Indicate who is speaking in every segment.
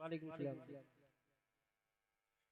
Speaker 1: वालेकुम सलाम।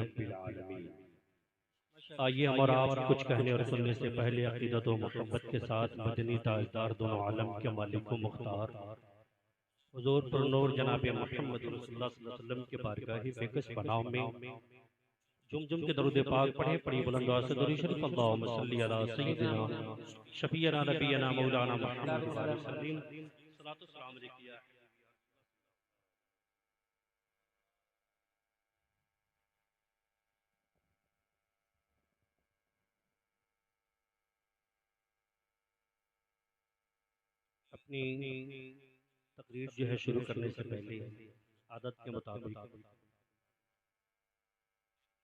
Speaker 2: रब्बिल आलमीन। आइए हम और आप कुछ कहने और सुनने से पहले अकीदत व मोहब्बत के साथ मदनी ताजदार दोनों आलम के मालिक व मुख्तार हुजूर पर नूर जनाब मोहम्मद रसूलुल्लाह सल्लल्लाहु अलैहि वसल्लम के बारगाह फिक्स पनाह में जुम के दरूद पाक पढ़े पढ़ी बुलंद आवाज़ से दुरूद शरीफ अल्लाहुम्मा सल्ली अला सय्यिदिना शफीअना नबीना मौलाना मुहम्मद सल्लल्लाहु सलातो सलाम अलैहि। अपनी तकरीर जो है शुरू करने से पहले आदत के मुताबिक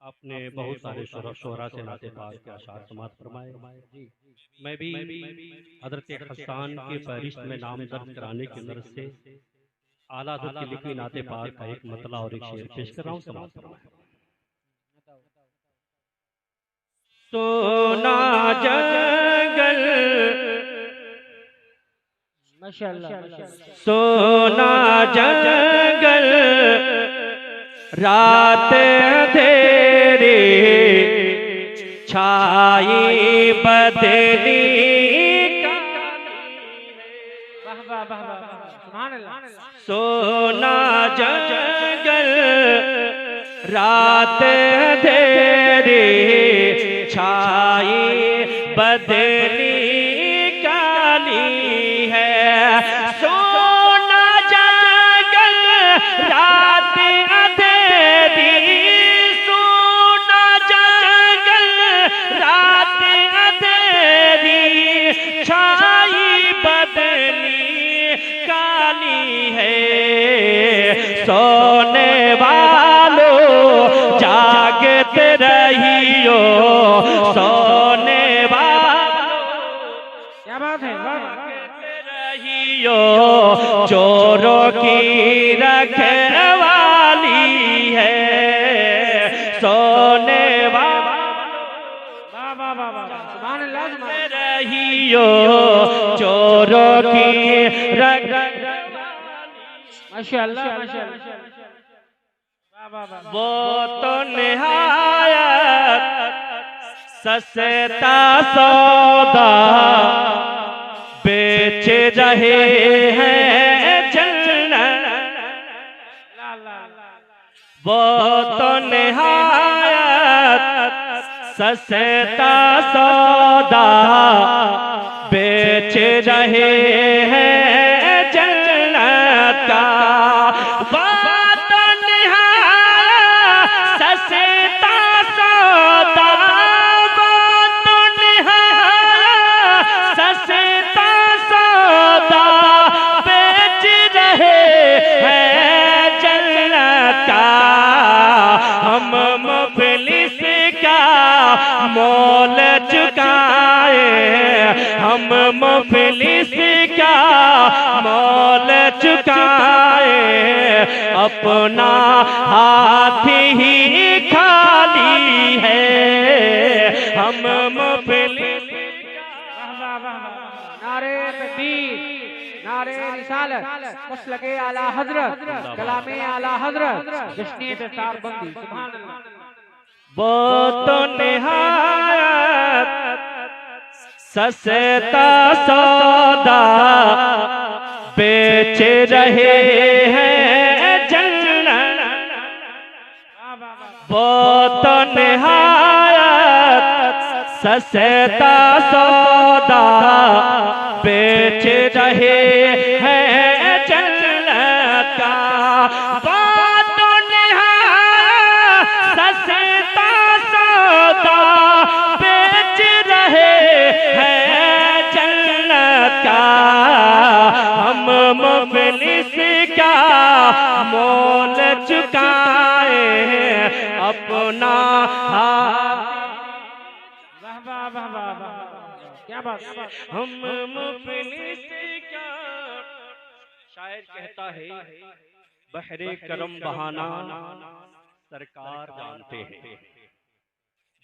Speaker 2: आपने बहुत सारे शोहरा से नाते पाक के अशार समात फरमाए। मैं भी हज़रत हसन के फहरिस्त में नाम दर्ज कराने की नज़र से आला हज़रत की लिखी नाते पाक का एक मतला और एक शेर पेश कर रहा हूँ। समात फरमाए। सोना जंगल
Speaker 1: माशाअल्लाह
Speaker 2: सोना जंगल रात अंधेरी छाई बदली
Speaker 1: वाह वाह वाह वाह सुभान अल्लाह।
Speaker 2: सोना जंगल रात अंधेरी छाई बदली काली है। सोना जंगल रात अंधेरी सोना जंगल रात अंधेरी छाई बदली काली है। सोने वालों जागते रहियो सोने वालों
Speaker 1: क्या बात है वाह वाह।
Speaker 2: रहियो चोरों की रखवाली है। सोने
Speaker 1: वाह वाह वाह वाह सुभान अल्लाह सुभान अल्लाह।
Speaker 2: रहियो चोरों की
Speaker 1: माशाअल्लाह माशाअल्लाह वाह वाह वाह।
Speaker 2: वो तो निहायत सस्ता सौदा बेच रहे हैं जन्नत। वो तो निहायत सस्ता सौदा बेच रहे हैं जन्नत का। वो तो निहायत सस्ता सौदा वो तो निहायत सस्ता सौदा बेच रहे हैं जन्नत का। हम मुफलिस का मोल चुकाए हम मुफलिस का मोल चुकाए अपना हाथ ही खाली है। हम मुफलिस
Speaker 1: वाह वाह वाह। नारे तकबीर नारे रिसालत मसलके आला हजरत कलामे आला हजरत जश्न दस्तार बंदी सुभान अल्लाह।
Speaker 2: वो तो निहायत सस्ता सौदा बेच रहे हैं जन्नत। वो तो निहायत सस्ता सौदा बेच रहे हैं जन्नत का। वो तो निहायत सस्ता सौदा बेच रहे
Speaker 1: वाह वाह वाह वाह वाह, क्या बात।
Speaker 2: हम मुफलिस क्या, शायर कहता है बहरे करम बहाना सरकार जानते हैं,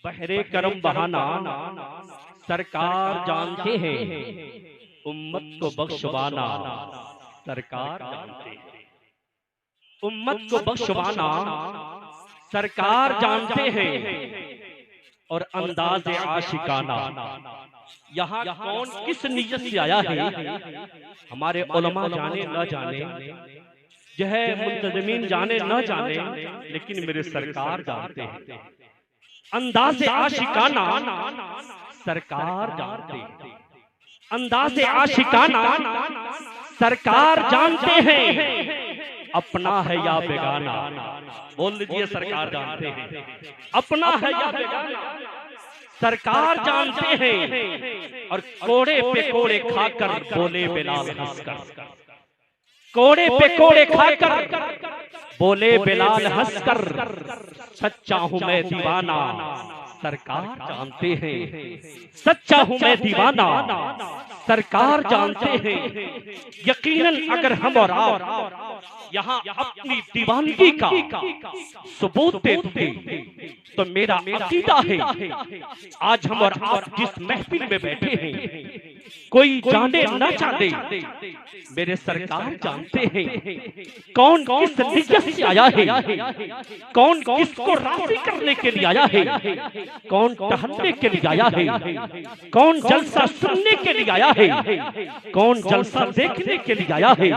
Speaker 2: बहरे करम बहाना सरकार जानते हैं, उम्मत को बख्शवाना सरकार जानते हैं, उम्मत को बख्शवाना सरकार जानते हैं, और अंदाज आशिकाना यहाँ कौन किस नियत से आया है हमारे उलमा जाने न जाने, यह मुंतजमीन जाने न जाने, लेकिन मेरे सरकार जानते हैं। अंदाज आशिकाना सरकार जानते हैं, अंदाज आशिकाना सरकार जानते हैं, अपना है या बेगाना, बोल लीजिए सरकार जानते हैं, अपना है या बेगाना सरकार जानते हैं। और कोड़े पे कोड़े खाकर बोले बिलाल हंसकर, कोड़े पे कोड़े खाकर बोले बिलाल हंसकर, सच्चा हूं मैं दीवाना सरकार जानते हैं, सच्चा हूं मैं दीवाना सरकार जानते हैं। यकीनन अगर हम और आप यहाँ अपनी दीवानगी का सबूत देते तो मेरा अकीदा है आज हम और आप जिस महफिल में बैठे हैं, कोई जाने ना जाने मेरे सरकार जानते हैं कौन किस नियत से आया है, कौन किसको राजी करने के लिए आया है, कौन टहलने के लिए आया है, कौन जलसा सुनने के लिए आया है, कौन जलसा देखने के लिए आया है।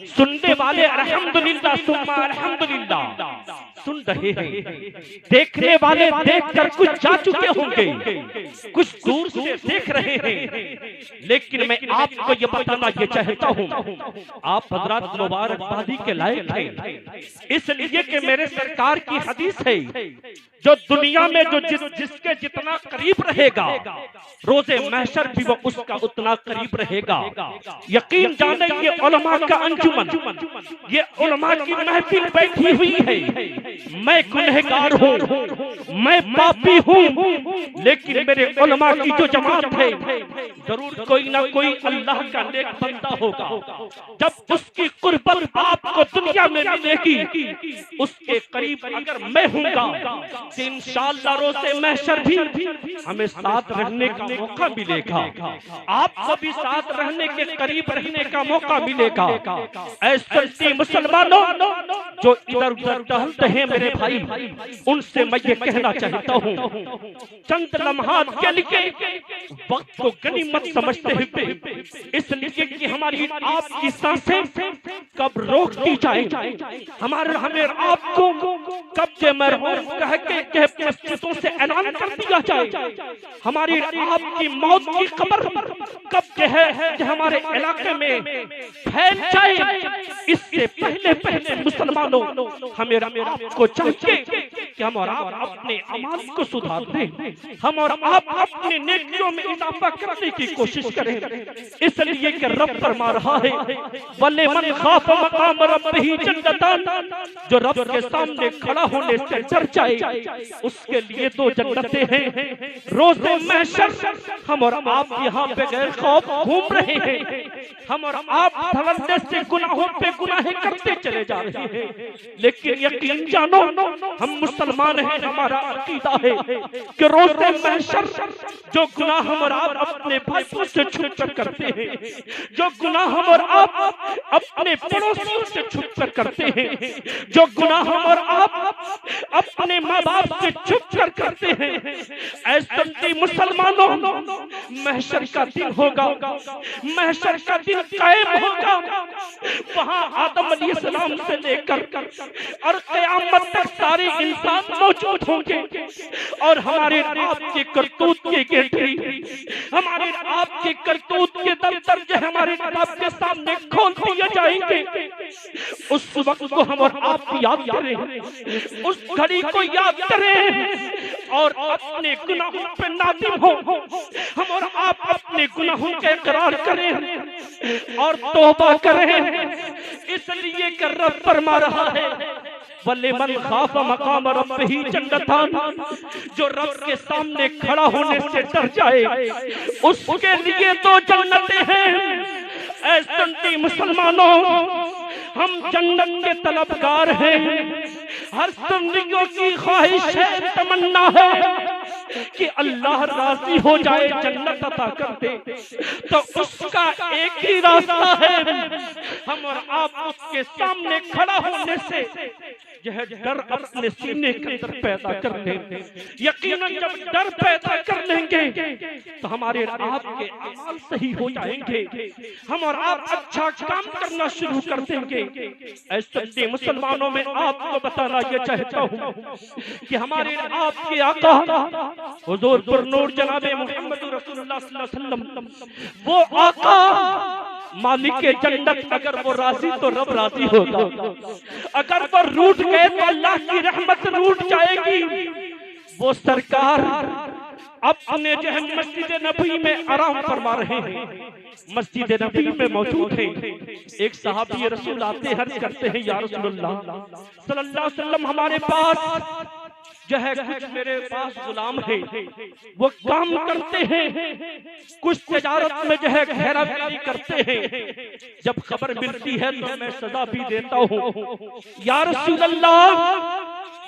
Speaker 2: सुनने वाले अल्हम्दुलिल्लाह सुम्मा अल्हम्दुलिल्लाह सुन रहे हैं, देखने वाले देखकर कुछ जा चुके होंगे, कुछ दूर से देख रहे हैं, लेकिन मैं आपको ये बताना ये चाहता हूँ, आप हजरत मुबारकबादी के लायक हैं, इसलिए कि मेरे सरकार की हदीस है, जो दुनिया में जो जिसके जितना करीब रहेगा रोजे महशर भी वो उसका उतना करीब रहेगा। यकीन जाने ये उलमा का अंजुमन, ये उलमा की महफिल बैठी हुई है। मैं गुनहगार हूँ, मैं पापी हूँ, लेकिन मेरे उलमा की जो जमात है जरूर कोई ना कोई अल्लाह का नेक बंदा होगा। जब उसकी कुर्बत आपको दुनिया में मिलेगी, उसके करीब अगर मैं हूँगा तो इंशाअल्लाह रोज़े महशर भी हमें साथ रहने का मौका मिलेगा, आपको भी साथ रहने के करीब रहने का मौका मिलेगा। ऐसे मुसलमानों जो इधर उधर टहलते हैं मेरे भाई, उनसे मैं ये कहना चाहता हूँ, चंद लम्हात के लिए वक्त को गनीमत समझते हुए, इसलिए कि हमारी आपकी सांसें कब रोक दी जाए, हमारे हमें आपको कब के मरहूम कह के मस्जिदों से ऐलान कर दिया जाए, हमारी आपकी मौत की खबर कब के है हमारे इलाके में फैल जाए, इससे पहले पहले मुसलमानों हमें आपको चाहिए कि हम और आप अपने अमाल को सुधार दें, हम और आप अपने नेकियों में इजाफा करने की कोशिश करें। इसलिए कि रब फरमा रहा है, वले मन खाफ मकाम रब्बिही जन्नतान, जो रब के सामने खड़ा होने से डर जाए उसके लिए दो जन्नतें हैं। रोज़े महशर हम और आप यहाँ पे गैर खौफ घूम रहे हैं, हम और आप धड़ल्ले से गुनाहों पे गुनाहें करते चले जा रहे हैं, लेकिन यकीन जानो हम मुसलमान हैं, हमारा अकीदा है कि रोज़े महशर जो गुनाह हम और आप अपने भाइयों से छुप कर करते हैं, जो गुनाह हम और आप अपने पड़ोसियों से छुप कर करते हैं, जो गुनाह हम और आप अपने माँ बाप से छुप कर करते हैं, ऐसे मुसलमानों महशर का दिन होगा, महशर का दिन कायम होगा, वहाँ आदम अलैहिस्सलाम से लेकर और क़यामत तक सारे इंसान मौजूद होंगे, और हमारे आपके करतूत के गेटरी, हमारे आपके करतूत के दफ्तर जो हमारे आपके सामने खोल दिए जाएंगे। उस वक्त को हम और आप याद करें, उस घड़ी को याद करें और अपने गुनाहों पे नादिम हो, हम और आप अपने गुनाहों का इकरार करें और तौबा करें। इसलिए कि रब फरमा रहा है, वलिमन खाफ मकाम रब्बिही जन्नतान, जो रब के सामने खड़ा होने से डर जाए उसके लिए तो जन्नतें हैं। ऐ सुन्नी मुसलमानों, हम जन्नत के तलबगार हैं। हर सुन्नियों की ख्वाहिश है, तमन्ना है कि अल्लाह राजी हो जाए, जन्नत अता कर दे। तो उसका एक ही रास्ता है, हम और आप उसके सामने खड़ा होने से यह डर अपने सीने के अंदर पैदा कर लें। यकीनन जब डर पैदा कर लेंगे तो हमारे आपके अमल सही हो जाएंगे, हम और आप अच्छा काम करना शुरू कर देंगे। ऐसे मुसलमानों में आपको बताना ये चाहता हूँ कि हमारे आपके आका हुजूर पुरनूर जनाबे मोहम्मद रसूलुल्लाह सल्लल्लाहु अलैहि वसल्लम, वो आका मालिक के जन्नत, अगर वो राजी तो रब राजी होगा, अगर वो रूठ गए तो अल्लाह की रहमत रूठ जाएगी। वो सरकार अपने जो है मस्जिद नबी में आराम फरमा रहे हैं, मस्जिद नबी में मौजूद हैं। एक सहाबी रसूल आते हैं, अर्ज करते हैं या रसूलुल्लाह सल्लल्लाहु अलैहि वसल्लम, हमारे पास जो है कुछ मेरे पास गुलाम है, वो काम करते हैं, कुछ तिजारत में जो है घेराबंदी करते हैं। जब खबर मिलती है तो मैं सजा भी देता हूँ। या रसूल अल्लाह,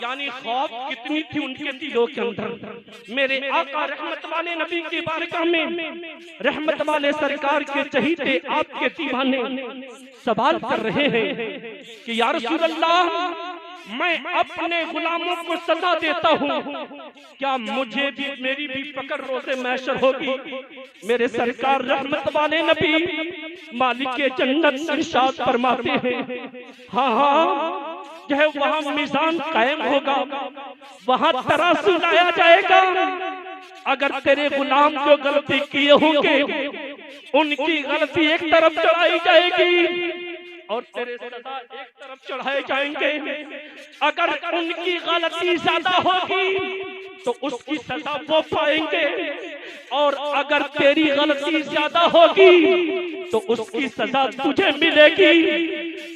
Speaker 2: यानी खौफ कितनी थी उनके दिलों के अंदर। मेरे आका रहमत वाले नबी की बारगाह में रहमत वाले सरकार के चहीते आपके दीवाने सवाल कर रहे हैं कि या रसूल अल्लाह, मैं अपने गुलामों को सजा देता हूँ, क्या मुझे भी, मेरी भी पकड़ रोज़े महशर होगी? मेरे सरकार रहमत वाले नबी मालिक के जन्नत इरशाद फरमाते हैं, हाँ हाँ, जो है वहाँ मीज़ान कायम होगा, वहाँ तराजू लाया जाएगा। अगर तेरे गुलाम जो गलती किए होंगे उनकी गलती एक तरफ चढ़ाई जाएगी और तेरे सजा एक तरफ चढ़ाए जाएंगे। अगर उनकी गलती ज्यादा होगी तो उसकी सजा वो पाएंगे, और अगर तेरी गलती ज्यादा होगी तो उसकी सजा तुझे मिलेगी।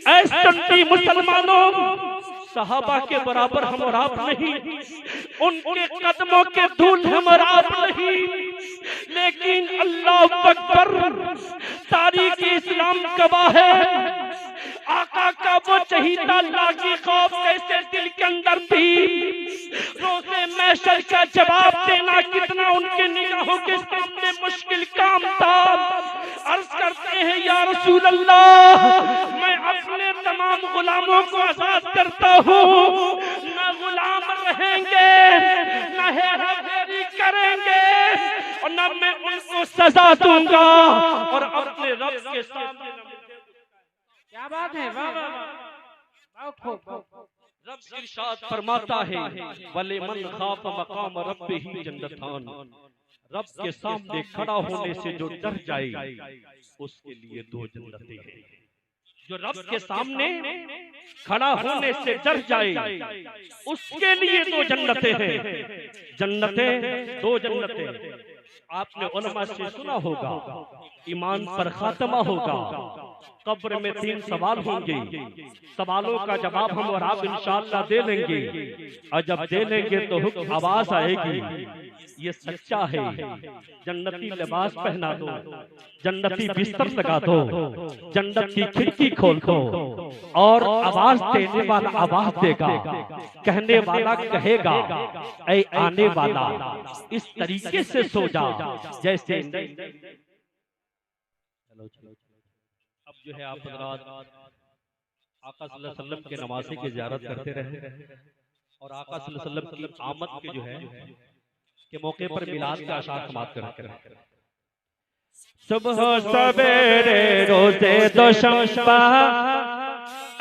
Speaker 2: ऐसे मुसलमानों, सहाबा के बराबर हम और आप नहीं, उनके कदमों के धूल हम और आप नहीं, लेकिन अल्लाह अकबर, तारीख इस्लाम गवाह है, आका का वो चहीता लागी खौफ कैसे दिल के अंदर थी। रोज़े महशर का जवाब देना कितना उनके निगाहों के सामने मुश्किल काम था। अर्ज करते हैं या रसूल अल्लाह, मैं अपने तमाम गुलामों को आजाद करता हूँ, न गुलाम रहेंगे, न हेरा फेरी करेंगे, और न मैं उनको सजा दूंगा और अपने रब के सामने।
Speaker 1: क्या बात है, वाह वाह वाह।
Speaker 2: रब इरशाद फरमाता है, वलिमन खाफ मकाम रब्बिही जन्नतान, रब के सामने खड़ा होने से जो डर जाए उसके लिए दो जन्नतें हैं। जो रब के सामने खड़ा होने से डर जाए उसके लिए दो जन्नतें हैं। जन्नतें, दो जन्नतें। आपने उलमा से सुना होगा, ईमान पर खात्मा होगा, कब्र में 3 सवाल होंगे, सवालों का जवाब हम और आप इंशाअल्लाह दे लेंगे, और जब दे लेंगे तो हुक्म आवाज आएगी, ये सच्चा है, जन्नती लिबास पहना दो, जन्नती बिस्तर लगा दो, जन्नत की खिड़की खोल दो, और आवाज देने वाला आवाज देगा, कहने वाला कहेगा, ऐ आने वाला इस तरीके से सो जा जैसे। अब जो है आप हज़रात आका सल्लल्लाहु अलैहि वसल्लम के नवासे की ज़ियारत करते रहे, और आका सल्लल्लाहु अलैहि वसल्लम की आमद के जो है के मौके पर मिलाद के आशार समाप्त करते रहे। सुबह सवेरे रोज़े दोशंबा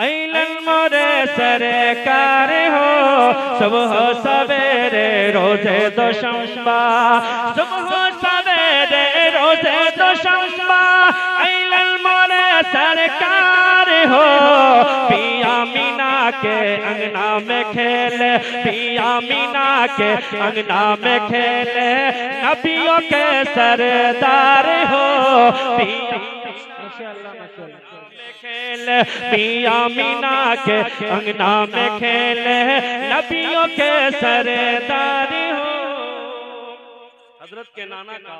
Speaker 2: ऐलन मोरे सरकार हो, सुबह सवेरे रोज़े दोशंबा, सुबह सवेरे रोज़े दोशंबा ऐलन मोरे सरकार हो। पिया मीना के अंगना में खेले, पिया मीना के अंगना में खेले, नबियों के सरदार हो। पिया
Speaker 1: माशाअल्लाह माशाअल्लाह।
Speaker 2: खेल मियां मीना के अंगना में खेल नबियों के सरदारी हो। हजरत के नाना का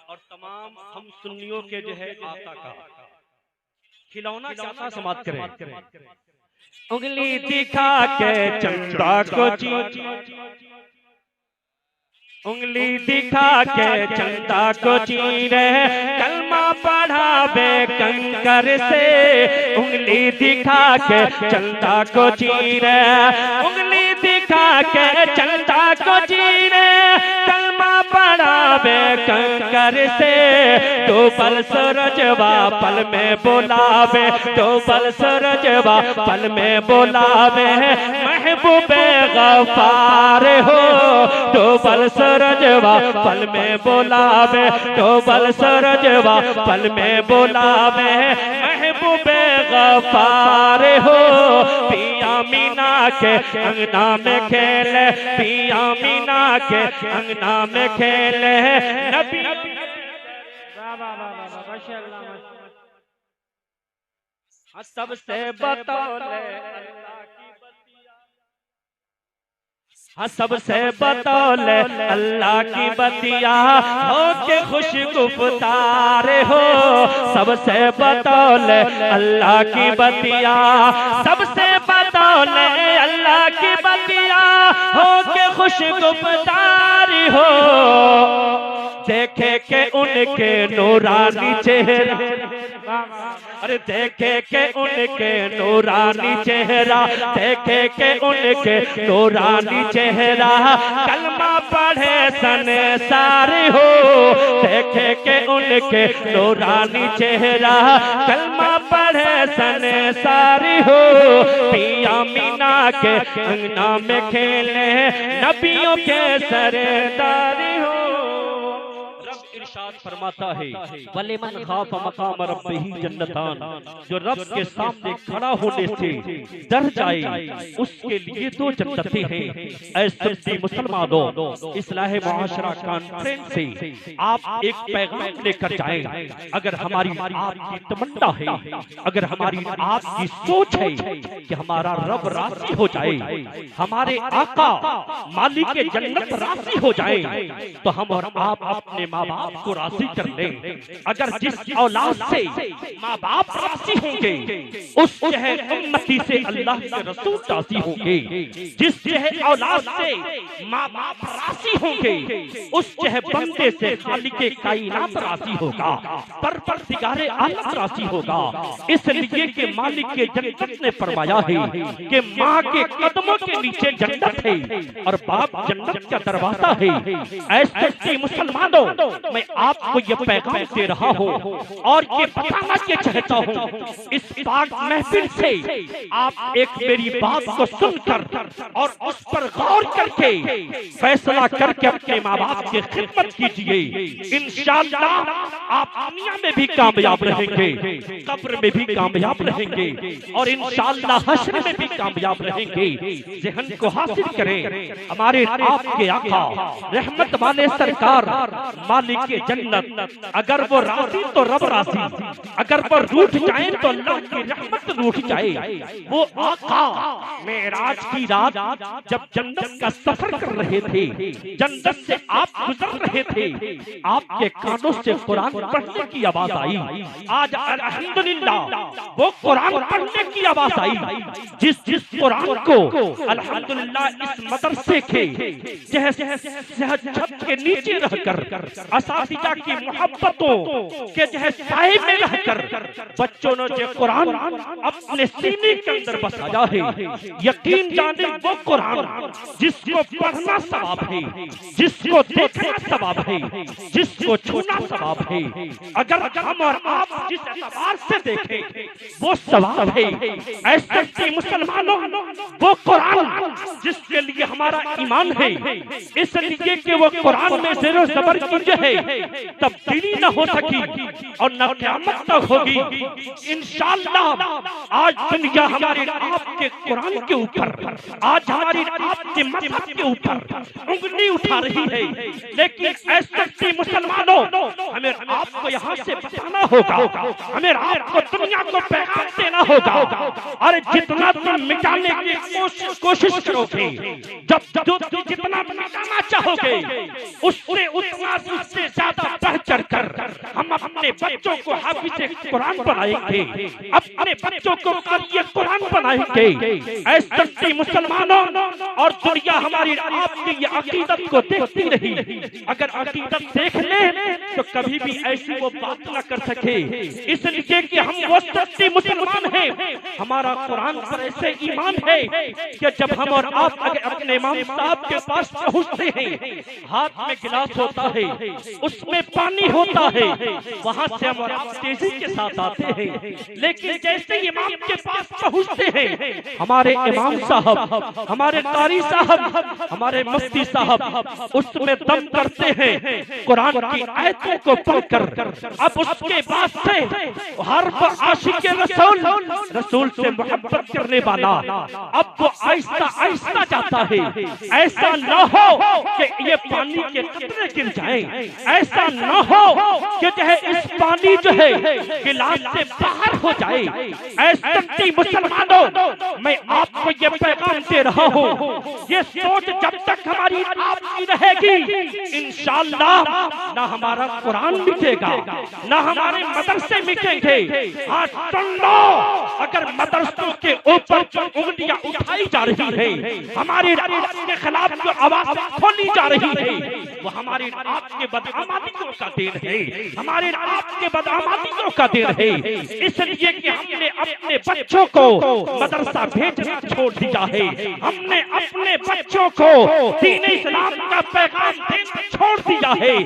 Speaker 2: और तमाम हम सुन्नियों के जो है आका का खिलौना चाहता समाप्त करें। उंगली दिखा के चंदा को उंगली दिखा के चंदा को चीरे कलमा पढ़ावे कंकर से। उंगली दिखा के चंदा को चीरे उंगली दिखा के चंदा को चीरे कलमा पढ़ावे कंकर से। डूबल सूरजवा पल में बोलावे डूबल सूरजवा पल में बोलावे महबूबे गफार हो। डूबल सूरजवा पल में बोलावे डूबल सूरजवा पल में बोलावे महबूबे गफार हो। पिया मीना के अंगना में खेले पिया मीना के अंगना में खेले नबी। सबसे बतौले सबसे बतौले अल्लाह की बतिया हो के खुश गुफ्तार हो। सबसे बतौले अल्लाह की बतिया सबसे बतौले अल्लाह की बतिया हो के खुश गुफ्तार हो। देखे के उनके नूरानी चेहरा अरे देखे के उनके नूरानी चेहरा देखे के उनके नूरानी चेहरा कलमा पढ़े संसार हो। देखे के उनके नूरानी चेहरा कलमा पढ़े संसार हो। पिया मीना के अंगना में खेले नबियों के सरदारी हो। इरशाद फरमाता है वलिमन खाफ मकाम रब्बिही जन्नतान। जो रब के सामने खड़ा होने से डर जाए उसके लिए दो जन्नतें हैं। ऐसे मुसलमानों इस्लाह मुआशरा कॉन्फ्रेंस से आप एक पैगाम लेकर जाएं। अगर हमारी आपकी तमन्ना है अगर हमारी आपकी सोच है कि हमारा रब राजी हो जाए हमारे आका मालिक के जन्नत राजी हो जाए तो हम और आप अपने माँ बाप को राजी कर लें। अगर जिस औलाद से माँ बाप राजी होंगे उस उम्मती से अल्लाह के रसूल राजी होंगे। जिस औलाद से माँ बाप राजी होंगे उस बंदे से खालिके कायनात राजी होगा परवरदिगारे आलम राजी होगा। इसलिए कि मालिक के जन्नत ने फरमाया है कि माँ के कदमों के नीचे जन्नत है और बाप जन्नत का दरवाजा है। ऐसे मुसलमानों मैं आपको ये पैगाम दे रहा हूँ और ये बताना के चाहता हूँ इस पाक महफिल से आप एक मेरी बात को सुनकर और उस पर गौर करके फैसला करके अपने माँ बाप की खिदमत कीजिए। इंशाअल्लाह आप दुनिया में भी कामयाब रहेंगे कब्र में भी कामयाब रहेंगे और इंशाअल्लाह हश्र में भी कामयाब रहेंगे। ज़हन को हासिल करें हमारे आपके आका रहमत वाले सरकार मालिक के जन्नत। अगर वो राजी तो रब राजी अगर वो रूठ जाए तो अल्लाह की रहमत रूठ जाए। वो आका मेराज की रात जब जन्नत का सफर कर रहे थे जन्नत से आप गुजर रहे थे आपके कानों से कुरान पढ़ने की आवाज आई। आज अल्हम्दुलिल्लाह वो कुरान पढ़ने की आवाज आई। जिस कुरान को अल्हम्दुलिल्लाह इस मदरसे के छत के नीचे रहकर असातिज़ा की मोहब्बतों के साए में रहकर बच्चों ने जो कुरान अपने सीने के अंदर बसाया है यकीन जाने वो कुरान जिसको पढ़ना सवाब है जिसको देखना सवाब है जिसको छूना सवाब है। अगर हम और आप जिस एतबार से देखें वो सवाब है। ऐसे मुसलमानों वो कुरान जिसके लिए हमारा ईमान है इसलिए कि वो कुरान में ज़ेरो ज़बर की जो है तब्दीली न हो सकी और न क़यामत तक होगी। इंशाअल्लाह आज दुनिया हमारे आपके कुरान के ऊपर आज हमारी आपके मज़हब के ऊपर उंगली उठा रही है। लेकिन ऐसे मुसलमानों हमें आपको यहाँ से बताना होगा, हमें आपको दुनिया को पैगाम देना होगा। अरे जितना तुम मिटाने की कोशिश करोगे, जब जो जितना मिटाना चाहोगे, उससे उतना उससे ज्यादा बढ़ चढ़ कर हम अपने बच्चों को हाफिज़े कुरान बनाएंगे, अपने बच्चों को क़ारी कुरान बनाएंगे। ऐसे मुसलमानों और दुनिया हमारी आपकी ये अकीदत को देखती रही, अगर अकीदत देख ले तो कभी भी ऐसी वो बात न कर सके, इसलिए कि हम वो सच्चे मुसलमान हैं। हमारा कुरान पर ऐसे ईमान है कि जब हम और आप अगर अपने इमाम साहब के पास पहुंचते हैं, हाथ में गिलास होता है, उसमें पानी होता है, वहां से हम और आप तेजी के साथ आते हैं। लेकिन जैसे इमाम के पास पहुंचते हैं, हमारे इमाम साहब, हमारे कारी साहब, हमारे मुफ्ती साहब उसमें दम करते हैं कुरान की आयतों को पढ़कर। अब उसके बाद से हर आशिक रसूल से मोहब्बत करने वाला अब वो आहिस्ता आहिस्ता जाता है। ऐसा न हो कि ये पानी के कतरे गिर जाएं, ऐसा न हो कि जो है इस पानी जो है गिलास से बाहर हो जाए। ऐसे मुसलमानों, मैं आपको ये पैगाम दे रहा हूँ, ये सोच जब तक हमारी आपकी रहेगी, इंशाअल्लाह ना हमारा कुरान मिटेगा, ना हमारे मदरसे मिटेंगे। आज सुन लो, अगर मदरसों के ऊपर जो उंगलियां उठाई जा रही है, हमारे के खिलाफ जो आवाज खोली जा रही है, वो हमारे आपके बदआमादियों का देन है, हमारे आपके बदआमादियों का देन है। इसलिए कि हमने अपने बच्चों को मदरसा भेजना छोड़ दिया है, हमने अपने बच्चों को दीन इस्लाम का पैगाम देना छोड़ दिया है।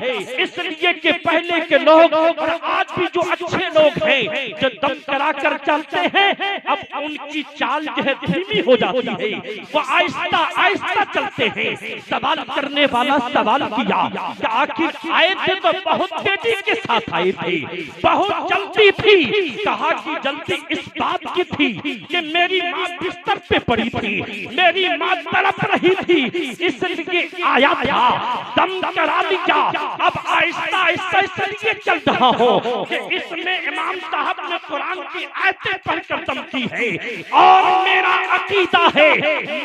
Speaker 2: इसलिए कि पहले के लोग और आज भी जो अच्छे लोग हैं, जो दम करा कर चलते हैं, अब उनकी चाल जो है धीमी हो जाती है, वो आहिस्ता आहिस्ता चलते हैं। सवाल करने वाला सवाल किया कि आखिर आए थे तो बहुत तेजी के साथ आए थे, बहुत जल्दी थी। कहा कि जल्दी इस बात की थी कि मेरी माँ बिस्तर पे पड़ी थी, मेरी माँ तड़प रही थी, इसलिए आया था, दम करा लिया। अब आहिस्ता आहिस्ता इसलिए चल रहा हो कि इसमें इमाम साहब ने कुरान की आयतें पढ़कर दम की है, और मेरा अकीदा है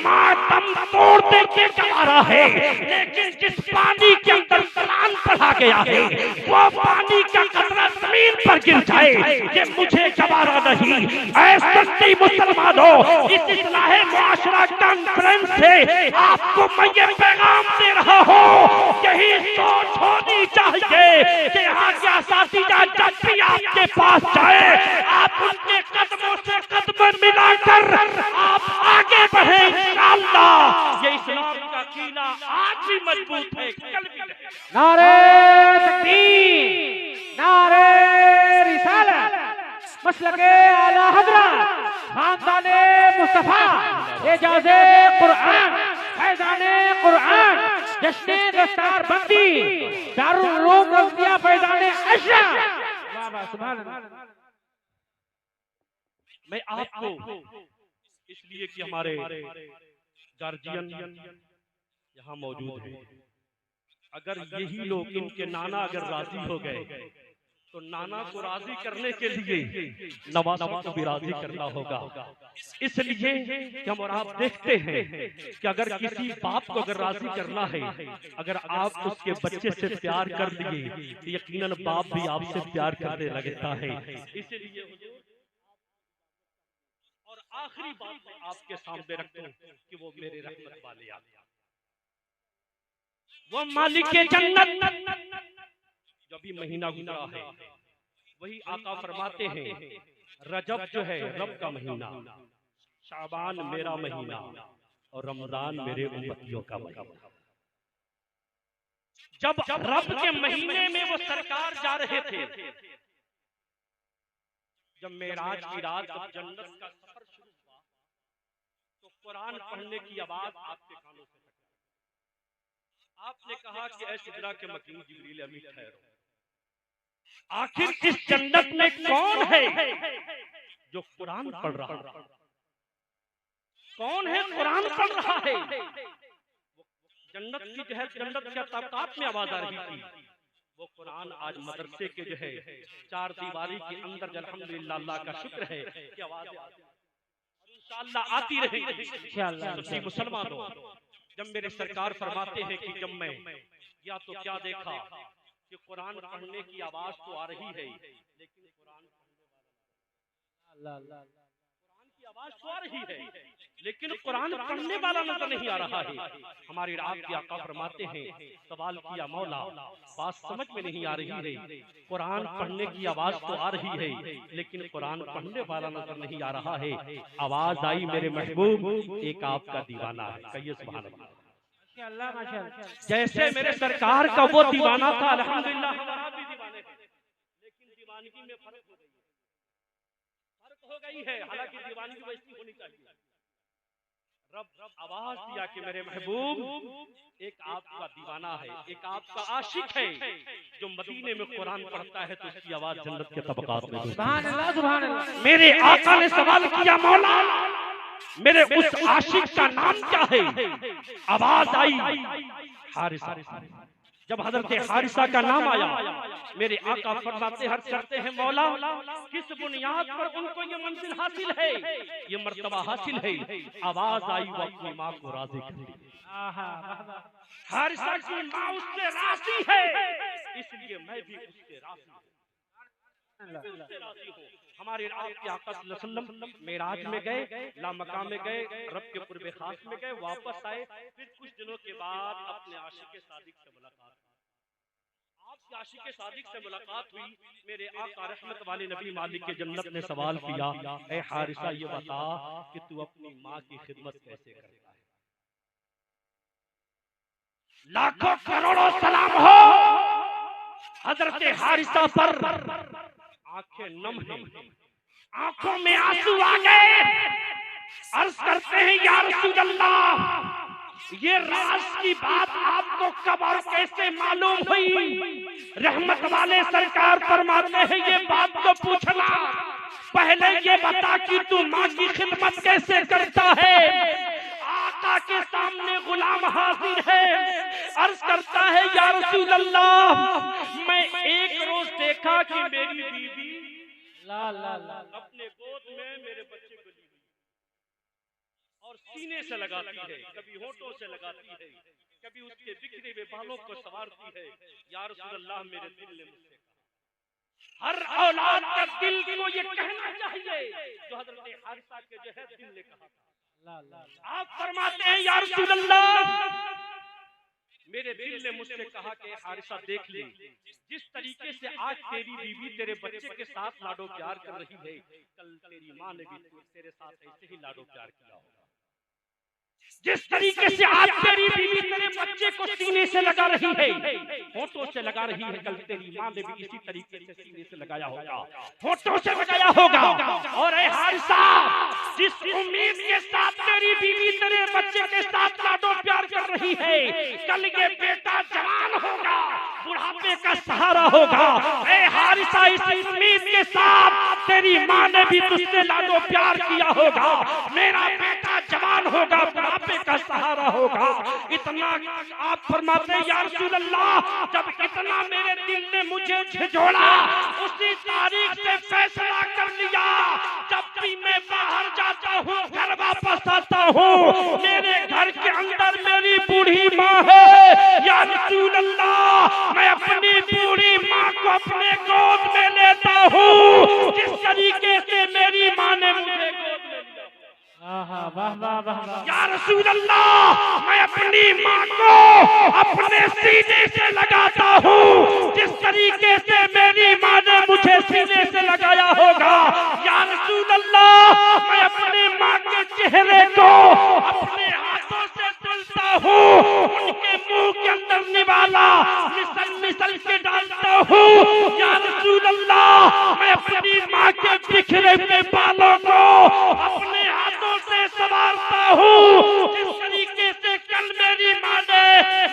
Speaker 2: माँ दम तोड़ दे के चला रहा है, लेकिन जिस पानी के अंदर कुरान पढ़ा गया है, वो पानी का कतरा जमीन पर गिर जाए, ये मुझे गवारा नहीं। ऐसे मुसलमानों, इस इस्लाह मुआशरा कॉन्फ्रेंस से आपको मैं ये पैगाम दे रहा हूँ, यही सोच होनी चाहिए कि यहाँ के असातिज़ा जब भी आपके पास जाए, आप उनके कदमों से कदम मिलाकर आप आगे बढ़े। इंशाअल्लाह ये इस्लाम का कीला आज भी मजबूत है, कल भी रहेगा।
Speaker 1: नारे तकबीर, नारे रिसालत, मसलके आला हज़रत, खानदाने मुस्तफा, एजाज़े कुरान, फैज़ाने कुरान, जश्ने दस्तार बंदी, दारुल उलूम रज़िया फैज़ाने अशरा। वाह वाह, सुभान अल्लाह।
Speaker 2: मैं आपको इसलिए कि हमारे गार्जियन यहाँ मौजूद हैं, अगर यही लोग इनके नाना अगर राजी हो गए तो नाना को राजी करने के लिए नवाबों को भी राजी करना होगा। इसलिए कि हम और आप देखते हैं कि अगर किसी बाप को अगर राजी करना है, अगर आप उसके बच्चे से प्यार कर दिए तो यकीनन बाप भी आपसे प्यार करने लगता है। इसलिए और आखिरी बात मैं आपके सामने रखता हूं कि वो मेरे रहमत वाले आते, वो मालिक जन्नत जो भी महीना गुजरा है, वही आका फरमाते हैं रजब जो है रब का महीना, शाबान मेरा महीना, और रमजान मेरे उम्मतियों का महीना। जब रब के महीने में वो सरकार जा रहे थे, जब मेराज की रात जब जन्नत का सफर शुरू हुआ, तो कुरान पढ़ने की आवाज आपके कानों से आपने कहा कि ऐ सिदरा के मकीन जिब्रील अमीन ठहरो, आखिर इस जन्नत में कौन है जो कुरान पढ़ रहा है? कौन है कुरान पढ़ रहा है? जन्नत की जो है जन्नत के ताक़ात में आवाज आ रही थी, वो कुरान आज मदरसे के जो है चार दीवारी के अंदर अल्हम्दुलिल्लाह अल्लाह का शुक्र है कि आवाज़ें इंशाअल्लाह आती रहेंगी इंशाअल्लाह। तो मुसलमानों, जब मेरे सरकार फरमाते हैं कि जब मैं या तो क्या देखा कि कुरान पढ़ने की आवाज तो आ रही है लेकिन कुरान की आवाज तो आ रही है लेकिन कुरान पढ़ने वाला नजर नहीं आ रहा है। हमारे रात के आका फरमाते हैं, सवाल किया मौला बात समझ में नहीं आ रही है, कुरान पढ़ने की आवाज तो आ रही है लेकिन कुरान पढ़ने वाला नजर नहीं आ रहा है। आवाज आई मेरे महबूब एक आपका दीवाना है। कहिए सुभान अल्लाह।
Speaker 1: माशाअल्लाह।
Speaker 2: जैसे मेरे सरकार का वो दीवाना था अल्हम्दुलिल्लाह हमारा भी दीवाने हैं, लेकिन दीवानगी में फर्क हो गई है। हालांकि दीवानगी वैसी होनी चाहिए। रब आवाज दिया कि मेरे महबूब एक आपका दीवाना है, एक आपका आशिक है जो मदीने में कुरान पढ़ता है तो उसकी आवाज जन्नत के तबकात में।
Speaker 1: सुभान अल्लाह, सुभान अल्लाह।
Speaker 2: मेरे आका ने सवाल किया मौला मेरे उस आशिक का नाम क्या है? आवाज आई हारिसा। जब हजरत हारिसा का नाम आया मेरे आका फरमाते हर करते हैं मौला किस बुनियाद पर उनको ये मंजिल हासिल है, ये मर्तबा हासिल है? आवाज आई वो अपनी माँ को राजी कर। हारिसा की माँ उससे राजी है इसलिए मैं भी उससे राजी हूँ। हमारे आपके आका सल्लल्लाहु अलैहि वसल्लम मेराज में गए, लामका में गए, रब के कुर्बे खास में गए, वापस आए। फिर कुछ दिनों के बाद अपने आशिक सादिक से मुलाकात। आपके आशिक सादिक से मुलाकात हुई। मेरे आका रहमत वाले नबी मालिक के जन्नत ने सवाल किया, ए हारिसा ये बता कि तू अपनी माँ की खिदमत कैसे करता है? लाखों करोड़ों सलाम हो हजरत हारिसा पर। आंखें नम हैं, आंखों में आंसू आ गए। अर्ज करते हैं या रसूल अल्लाह ये राज की बात आपको कब और कैसे मालूम हुई? रहमत वाले सरकार फरमाते हैं ये बात तो पूछना, पहले ये बता कि तू माँ की खिदमत कैसे करता है। आका के सामने गुलाम हाजिर है, अर्ज करता है या रसूल अल्लाह मैं एक रोज देखा कि मेरी बीवी अपने गोद में मेरे बच्चे को ली और सीने से लगाती है, कभी होठों से लगाती है, कभी उसके बिखरे हुए बालों को संवारती है। या रसूल अल्लाह मेरे दिल ने मुझसे कहा, हर औलाद का दिल को ये कहना चाहिए जो हजरत हारिसा के जो है दिल ने कहा। आप फरमाते हैं या रसूल अल्लाह मेरे दिल ने मुझसे कहा कि हारिसा देख ले जिस तरीके से आज तेरी बीवी तेरे बच्चे के साथ लाडो प्यार कर रही है, कल तेरी माँ ने भी तेरे साथ ऐसे ही लाडो प्यार किया होगा। जिस तरीके से आज तेरी बीवी तेरे बच्चे को सीने से लगा रही है, होठों से लगा रही है, कल तेरी माँ ने भी इसी तरीके से सीने से लगाया होगा, होठों से लगाया होगा। और ऐ हारिसा जिस उम्मीद के साथ तेरी बीवी तेरे बच्चे के साथ लाडो प्यार कर रही है, कल ये बेटा जवान होगा, बुढ़ापे का सहारा होगा। ऐ हारिसा इस उम्मीद के साथ तेरी माँ ने भी तुझसे लाडो प्यार किया होगा, मेरा बेटा जवान होगा, बुढ़ापे का सहारा होगा। इतना आप फरमाते हैं या रसूल अल्लाह जब इतना मेरे दिल ने मुझे झिझोड़ा उसी तारीख से फैसला कर लिया जब भी मैं बाहर जाता हूँ घर वापस आता हूँ मेरे घर के अंदर मेरी बूढ़ी माँ है। या रसूल अल्लाह मैं अपनी बूढ़ी माँ को अपने गोद में लेता हूँ जिस तरीके से मेरी माँ ने मुझे गोद में लिया। या रसूल अल्लाह मैं अपनी माँ को अपने सीने से लगाता हूँ जिस तरीके से मेरी माँ ने मुझे सीने से लगाया होगा। या रसूल अल्लाह मैं अपने माँ के चेहरे को अपने हाथों से तुलता हूँ, उनके मुंह के अंदर निवाला मिसल मिसल के डालता हूँ। या रसूल अल्लाह मैं अपनी माँ के बिखरे हुए बालों को अपने हाथों से संवारता हूँ जिस तरीके से कल मेरी माँ ने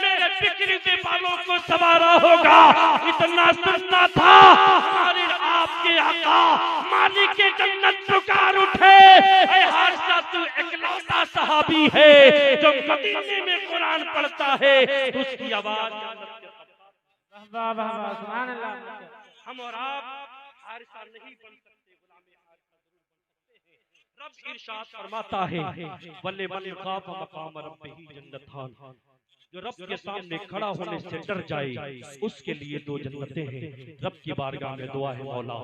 Speaker 2: मेरे बिखरे हुए बालों को संवारा होगा। इतना सुनना था हमारे आपके आका मालिक के जन्नत पुकार उठे, ऐ हारिसा तू इकलौता सहाबी है जो मदीने में कुरान पढ़ता है तो उसकी आवाज
Speaker 1: वाह वाह वाह सुभान अल्लाह।
Speaker 2: हम और आप हारिसा नहीं बन सकते, गुलाम हारिसा जरूर बन सकते हैं। रब इरशाद फरमाता है वल्ले मन खाफ मकाम रब्बिही जन्नतान, जो रब के सामने खड़ा होने से डर जाए उसके लिए दो जन्नतें हैं। रब की बारगाह में दुआ है मौला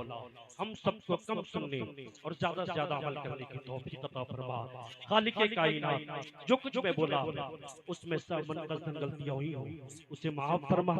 Speaker 2: हम सबको कम सुनने और ज्यादा से ज्यादा अमल करने की तौफीक अता फरमा। खालिके कायनात जो कुछ मैं बोला उसमें सब मनकसन गलतियां हुई हो उसे माफ फरमा।